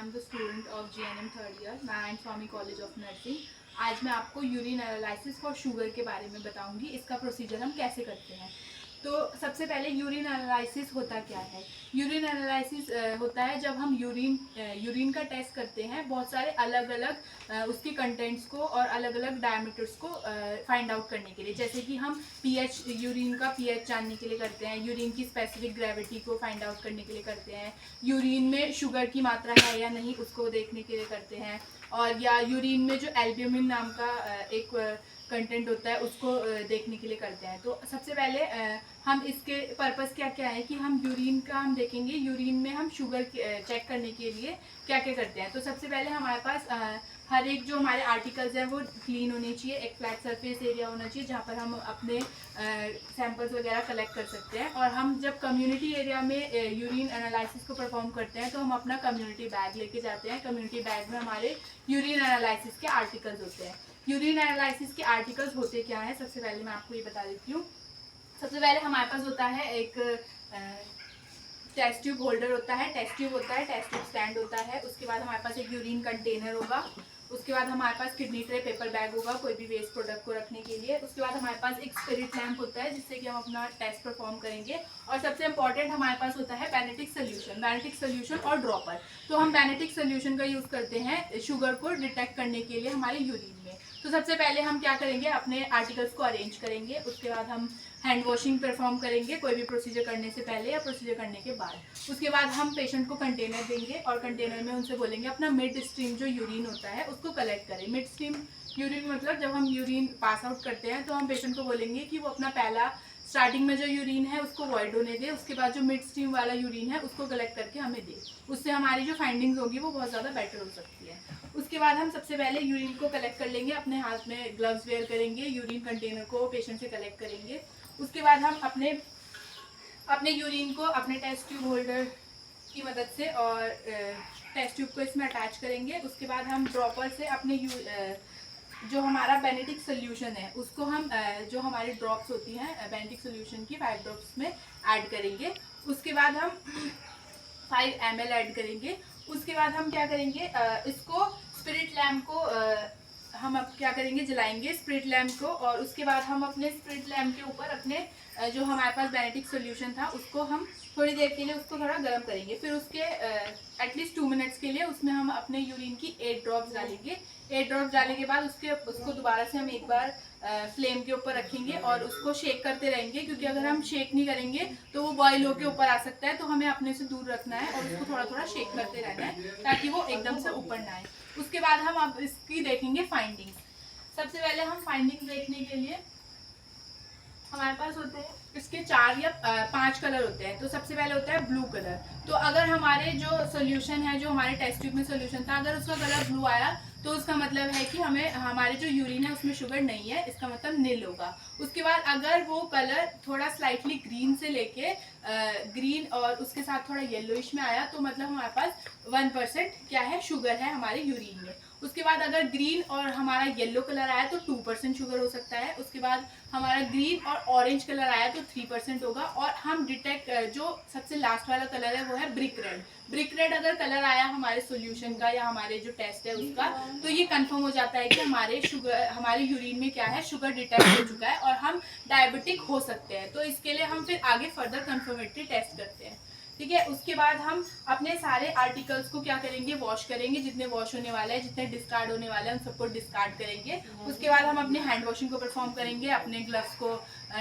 I am the student of GNM third year, Narayan Swami college of nursing. आज मैं आपको urine analysis for sugar के बारे में बताऊंगी, इसका प्रोसीजर हम कैसे करते हैं। तो सबसे पहले यूरिन एनालिसिस होता क्या है। यूरिन एनालिसिस होता है जब हम यूरिन का टेस्ट करते हैं बहुत सारे अलग अलग उसके कंटेंट्स को और अलग अलग डायमीटर्स को फाइंड आउट करने के लिए। जैसे कि हम पीएच, यूरिन का पीएच जानने के लिए करते हैं, यूरिन की स्पेसिफिक ग्रेविटी को फाइंड आउट करने के लिए करते हैं, यूरिन में शुगर की मात्रा है या नहीं उसको देखने के लिए करते हैं, और या यूरिन में जो एल्ब्यूमिन नाम का एक कंटेंट होता है उसको देखने के लिए करते हैं। तो सबसे पहले हम इसके पर्पस क्या क्या है कि हम यूरिन का हम देखेंगे, यूरिन में हम शुगर चेक करने के लिए क्या क्या करते हैं। तो सबसे पहले हमारे पास हर एक जो हमारे आर्टिकल्स हैं वो क्लीन होने चाहिए, एक फ्लैट सरफेस एरिया होना चाहिए जहाँ पर हम अपने सैंपल्स वगैरह कलेक्ट कर सकते हैं। और हम जब कम्युनिटी एरिया में यूरिन एनालिसिस को परफॉर्म करते हैं तो हम अपना कम्युनिटी बैग लेके जाते हैं। कम्युनिटी बैग में हमारे यूरिन एनालिसिस के आर्टिकल्स होते हैं। यूरिन एनालिसिस के आर्टिकल्स होते क्या है, सबसे पहले मैं आपको ये बता देती हूँ। सबसे पहले हमारे पास होता है एक टेस्ट ट्यूब होल्डर होता है, टेस्ट ट्यूब होता है, टेस्ट ट्यूब स्टैंड होता है। उसके बाद हमारे पास एक यूरिन कंटेनर होगा। उसके बाद हमारे पास किडनी ट्रे पेपर बैग होगा कोई भी वेस्ट प्रोडक्ट को रखने के लिए। उसके बाद हमारे पास एक स्पिरिट लैंप होता है जिससे कि हम अपना टेस्ट परफॉर्म करेंगे। और सबसे इंपॉर्टेंट हमारे पास होता है बेनेटिक सोल्यूशन और ड्रॉपर। तो हम बेनेटिक सोल्यूशन का यूज करते हैं शुगर को डिटेक्ट करने के लिए हमारे यूरिन में। तो सबसे पहले हम क्या करेंगे, अपने आर्टिकल्स को अरेंज करेंगे। उसके बाद हम हैंड वॉशिंग परफॉर्म करेंगे कोई भी प्रोसीजर करने से पहले या प्रोसीजर करने के बाद। उसके बाद हम पेशेंट को कंटेनर देंगे और कंटेनर में उनसे बोलेंगे अपना मिड स्ट्रीम जो यूरिन होता है उसको कलेक्ट करें। मिड स्ट्रीम यूरिन मतलब जब हम यूरिन पास आउट करते हैं तो हम पेशेंट को बोलेंगे कि वो अपना पहला स्टार्टिंग में जो यूरिन है उसको वॉइड होने दे, उसके बाद जो मिड स्ट्रीम वाला यूरिन है उसको कलेक्ट करके हमें दे। उससे हमारी जो फाइंडिंग्स होगी वो बहुत ज़्यादा बेटर हो सकती है। उसके बाद हम सबसे पहले यूरिन को कलेक्ट कर लेंगे, अपने हाथ में ग्लव्स वेयर करेंगे, यूरिन कंटेनर को पेशेंट से कलेक्ट करेंगे। उसके बाद हम अपने यूरिन को अपने टेस्ट ट्यूब होल्डर की मदद से और टेस्ट ट्यूब को इसमें अटैच करेंगे। उसके बाद हम ड्रॉपर से अपने जो हमारा बेनेटिक सोल्यूशन है उसको हम जो हमारी ड्रॉप्स होती हैं बेनेटिक सोल्यूशन की 5 ड्रॉप्स में ऐड करेंगे। उसके बाद हम 5 ml ऐड करेंगे। उसके बाद हम क्या करेंगे, इसको स्पिरिट लैम्प को हम अब क्या करेंगे, जलाएंगे स्पिरिट लैम्प को। और उसके बाद हम अपने स्पिरिट लैम्प के ऊपर अपने जो हमारे पास बेनेटिक सोल्यूशन था उसको हम थोड़ी देर के लिए उसको थोड़ा गर्म करेंगे। फिर उसके एटलीस्ट 2 मिनट्स के लिए उसमें हम अपने यूरिन की 8 ड्रॉप्स डालेंगे। 8 ड्रॉप्स डालने के बाद उसको दोबारा से हम एक बार फ्लेम के ऊपर रखेंगे और उसको शेक करते रहेंगे, क्योंकि अगर हम शेक नहीं करेंगे तो वो बॉयल होके ऊपर आ सकता है। तो हमें अपने से दूर रखना है और उसको थोड़ा थोड़ा शेक करते रहना है ताकि वो एकदम से ऊपर ना आए। उसके बाद हम अब इसकी देखेंगे फाइंडिंग्स। सबसे पहले हम फाइंडिंग्स देखने के लिए हमारे पास होते हैं इसके 4 या 5 कलर होते हैं। तो सबसे पहले होता है ब्लू कलर। तो अगर हमारे जो सोल्यूशन है, जो हमारे टेस्ट ट्यूब में सोल्यूशन था, अगर उसका कलर ब्लू आया तो उसका मतलब है कि हमें हमारे जो यूरिन है उसमें शुगर नहीं है, इसका मतलब नील होगा। उसके बाद अगर वो कलर थोड़ा स्लाइटली ग्रीन से लेके ग्रीन और उसके साथ थोड़ा येलोइश में आया तो मतलब हमारे पास 1% क्या है, शुगर है हमारे यूरिन में। उसके बाद अगर ग्रीन और हमारा येलो कलर आया तो 2% शुगर हो सकता है। उसके बाद हमारा ग्रीन और ऑरेंज कलर आया तो 3% होगा। और हम डिटेक्ट जो सबसे लास्ट वाला कलर है वो है ब्रिक रेड। ब्रिक रेड अगर कलर आया हमारे सॉल्यूशन का या हमारे जो टेस्ट है उसका, तो ये कंफर्म हो जाता है कि हमारे यूरिन में क्या है, शुगर डिटेक्ट हो चुका है और हम डायबिटिक हो सकते हैं। तो इसके लिए हम फिर आगे फर्दर कंफर्मेटरी टेस्ट करते हैं, ठीक है। उसके बाद हम अपने सारे आर्टिकल्स को क्या करेंगे, वॉश करेंगे। जितने वॉश होने वाले हैं, जितने डिस्कार्ड होने वाले हैं उन सबको डिस्कार्ड करेंगे। उसके बाद हम अपने हैंड वॉशिंग को परफॉर्म करेंगे, अपने ग्लव्स को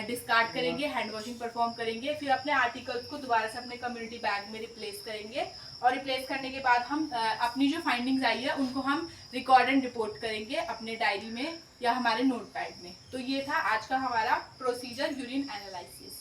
डिस्कार्ड करेंगे, हैंड वॉशिंग परफॉर्म करेंगे। फिर अपने आर्टिकल्स को दोबारा से अपने कम्युनिटी बैग में रिप्लेस करेंगे। और रिप्लेस करने के बाद हम अपनी जो फाइंडिंग्स आई है उनको हम रिकॉर्ड एंड रिपोर्ट करेंगे अपने डायरी में या हमारे नोट पैड में। तो ये था आज का हमारा प्रोसीजर यूरिन एनालिसिस।